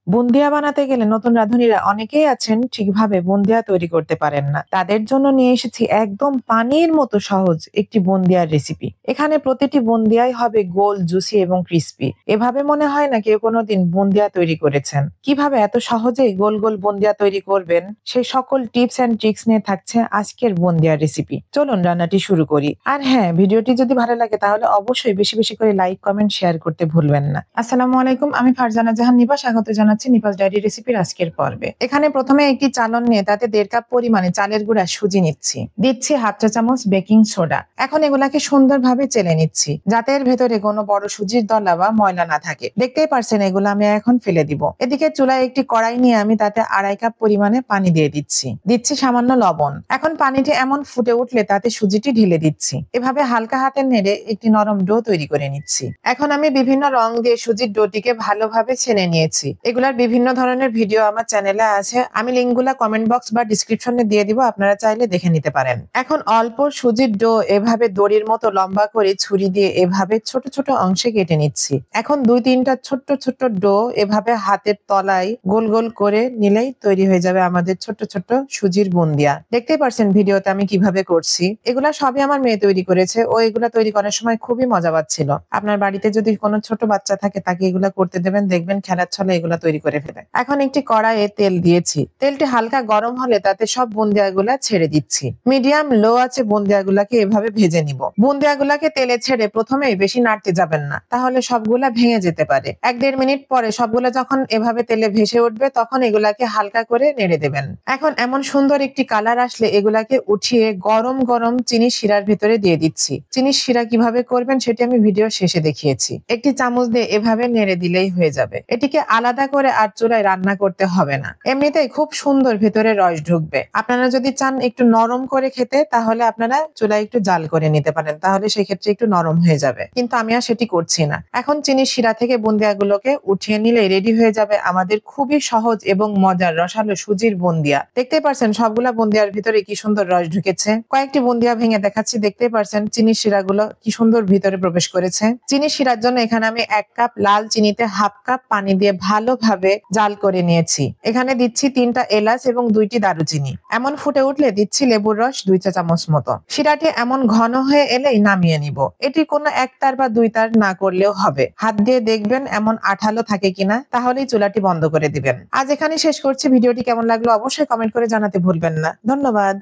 বুন্দিয়া বানাতে গেলে নতুন রাঁধুনিরা অনেকেই আছেন ঠিকভাবে বুন্দিয়া তৈরি করতে পারেন না। তাদের জন্য নিয়ে এসেছি একদম পানির মতো সহজ একটি বুন্দিয়ার রেসিপি। এখানে প্রতিটি বুন্দিয়াই হবে গোল, জুসি এবং ক্রিস্পি। এভাবে মনে হয় না কেউ কোনোদিন বুন্দিয়া তৈরি করেছেন। কিভাবে এত সহজেই গোল গোল বুন্দিয়া তৈরি করবেন সেই সকল টিপস এন্ড ট্রিক্স নিয়ে থাকছে আজকের বুন্দিয়ার রেসিপি। চলুন রান্নাটি শুরু করি। আর হ্যাঁ, ভিডিওটি যদি ভালো লাগে তাহলে অবশ্যই বেশি বেশি করে লাইক, কমেন্ট, শেয়ার করতে ভুলবেন না। আসসালামু আলাইকুম, আমি ফারজানা জাহান নিপা স্বাগত জানাচ্ছি নিপাস ডায়েরি রেসিপির আজকের পর্বে। এখানে প্রথমে একটি চালন নিয়ে তাতে 1.5 কাপ পরিমাণে চালের গুঁড়া সুজি নিচ্ছি। দিচ্ছি হাফ চা চামচ বেকিং সোডা। এখন এগুলাকে সুন্দরভাবে চেলে নিচ্ছি যাতে এর ভেতরে কোনো বড় সুজির দলা বা ময়লা না থাকে। দেখতেই পারছেন এগুলো আমি এখন ফেলে দিব। এদিকে চুলায় একটি কড়াই নিয়ে আমি তাতে 2.5 কাপ পরিমাণে পানি দিয়ে দিচ্ছি সামান্য লবণ। এখন পানিটি এমন ফুটে উঠলে তাতে সুজিটি ঢেলে দিচ্ছি। এভাবে হালকা হাতে নেড়ে একটি নরম ডো তৈরি করে নিচ্ছি। এখন আমি বিভিন্ন রং দিয়ে সুজির ডোটিকে ভালোভাবে ছেনে নিয়েছি। এগুলার বিভিন্ন ধরনের ভিডিও আমার চ্যানেলে আছে, আমি লিঙ্কগুলা কমেন্ট বক্স বা ডিসক্রিপশনে দিয়ে দিব, আপনারা চাইলে দেখে নিতে পারেন। এখন অল্প সুজির ডো এভাবে দড়ির মতো লম্বা করে ছুরি দিয়ে এভাবে ছোট ছোট অংশে কেটে নিচ্ছি। এখন 2-3টা ছোট্ট ছোট্ট ডো এভাবে হাতের তলায় গোল গোল করে নিলেই তৈরি হয়ে যাবে আমাদের ছোট্ট ছোট্ট সুজির বুন্দিয়া। দেখতেই পারছেন ভিডিওতে আমি কিভাবে করছি। এগুলা সবই আমার মেয়ে তৈরি করেছে। ও এগুলা তৈরি করার সময় খুবই মজা পাচ্ছিল। আপনার বাড়িতে যদি কোনো ছোট বাচ্চা থাকে তাকে এগুলা করতে দেবেন, দেখবেন খেলার ছলে এগুলা তৈরি করে ফেলে। এখন একটি কড়াইয়ে তেল দিয়েছি। তেলটি হালকা গরম হলে তাতে সব বুন্দিয়াগুলা ছেড়ে দিচ্ছি। মিডিয়াম লো আছে বুন্দিয়াগুলাকে এভাবে ভেজে নিব। বুন্দিয়াগুলাকে তেলে ছেড়ে প্রথমেই বেশি নাড়তে যাবেন না, তাহলে সবগুলা ভেঙে যেতে পারে। 1-1.5 মিনিট পরে সবগুলা যখন এভাবে তেলে ভেসে উঠবে তখন এগুলাকে হালকা করে নেড়ে দেবেন। এখন এমন সুন্দর একটি কালার আসলে এগুলাকে উঠিয়ে গরম গরম চিনি শিরার ভিতরে দিয়ে দিচ্ছি। চিনি শিরা কিভাবে করবেন সেটি আমি ভিডিও শেষে দেখিয়েছি। একটি চামচ দিয়ে এভাবে নেড়ে দিলেই হয়ে যাবে। এটিকে আলাদা করে আর চুলায় রান্না করতে হবে না, এমনিতেই খুব সুন্দর ভেতরে রস ঢুকবে। আপনারা যদি চান একটু নরম করে খেতে তাহলে আপনারা চুলায় একটু জাল করে নিতে পারেন, তাহলে সেই ক্ষেত্রে একটু নরম হয়ে যাবে, কিন্তু আমি আর সেটি করছি না। এখন চিনি শিরা থেকে বুন্দিয়াগুলোকে উঠিয়ে নিলে রেডি হয়ে যাবে আমাদের খুবই সহজ এবং মজার রসালো সুজির বুন্দিয়া। দেখতেই পারছেন সবগুলা বুন্দিয়ার ভিতরে কি সুন্দর রস ঢুকেছে। কয়েকটি বুন্দিয়া ভেঙে দেখাচ্ছি, দেখতেই পারছেন চিনি শিরাগুলো কি সুন্দর ভিতরে প্রবেশ করেছে। চিনি শিরার জন্য এখানে আমি 1 কাপ লাল চিনিতে হাফ কাপ পানি দিয়ে ভালোভাবে জাল করে নিয়েছি। এখানে দিচ্ছি 3টা এলাচ এবং 2টি দারুচিনি। এমন ফুটে উঠলে দিচ্ছি লেবুর রস 2 চা চামচ মতো। শিরাটি এমন ঘন হয়ে এলেই নামিয়ে নিব। এটি কোনো 1 তার বা 2 তার না করলেও হবে। হাত দিয়ে দেখবেন এমন আঠালো থাকে কিনা, তাহলেই চুলাটি বন্ধ করে দিবেন। আজ এখানে শেষ করছি। ভিডিওটি কেমন লাগলো অবশ্যই কমেন্ট করে জানাতে ভুলবেন না। ধন্যবাদ।